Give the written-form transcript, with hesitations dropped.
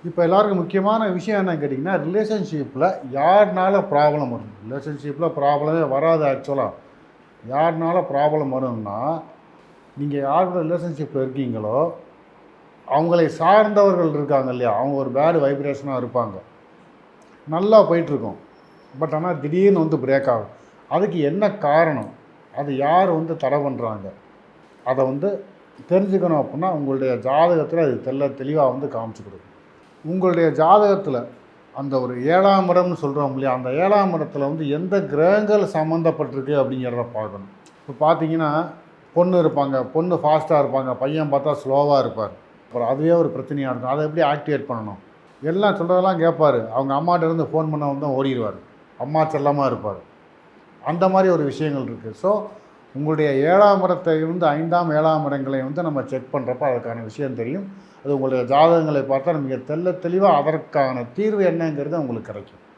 இப்போ எல்லாருக்கும் முக்கியமான விஷயம் என்னன்னு கேட்டிங்கன்னா, ரிலேஷன்ஷிப்பில் யார்னால ப்ராப்ளம் வரும்? ரிலேஷன்ஷிப்பில் ப்ராப்ளமே வராது ஆக்சுவலாக. யார்னால ப்ராப்ளம் வரும்னா, நீங்கள் யாரோட ரிலேஷன்ஷிப்பில் இருக்கீங்களோ, அவங்களை சார்ந்தவர்கள் இருக்காங்க இல்லையா? அவங்க ஒரு பேட் வைப்ரேஷனாக இருப்பாங்க. நல்லா போயிட்டுருக்கும். பட் ஆனால் திடீர்னு வந்து பிரேக் ஆகும். அதுக்கு என்ன காரணம்? அது யார் வந்து தடை பண்ணுறாங்க? அதை வந்து தெரிஞ்சுக்கணும் அப்புடின்னா, உங்களுடைய ஜாதகத்தில் அது தெளிவாக வந்து காமிச்சு கொடுக்கும். உங்களுடைய ஜாதகத்தில் அந்த ஒரு 7ஆம் இடம்னு சொல்கிறோம் இல்லையா? அந்த 7ஆம் இடத்துல வந்து எந்த கிரகங்கள் சம்மந்தப்பட்டிருக்கு அப்படிங்கிறத பார்க்கணும். இப்போ பார்த்தீங்கன்னா, பொண்ணு இருப்பாங்க. பொண்ணு ஃபாஸ்ட்டாக இருப்பாங்க. பையன் பார்த்தா ஸ்லோவாக இருப்பார். அப்புறம் அதுவே ஒரு பிரச்சனையாக இருக்கும். அதை எப்படி ஆக்டிவேட் பண்ணணும்? எல்லாம் சொல்கிறதெல்லாம் கேட்பார். அவங்க அம்மாட்டேருந்து ஃபோன் பண்ண வந்து ஓடிடுவார். அம்மா செல்லமாக இருப்பார். அந்த மாதிரி ஒரு விஷயங்கள் இருக்குது. ஸோ உங்களுடைய 7ஆம் இடத்தை இருந்து 5ஆம் 7ஆம் இடங்களை வந்து நம்ம செக் பண்ணுறப்ப அதுக்கான விஷயம் தெரியும். அது உங்களுடைய ஜாதகங்களை பார்த்தா மிக தெளிவாக அதற்கான தீர்வு என்னங்கிறது உங்களுக்கு கிடைக்கும்.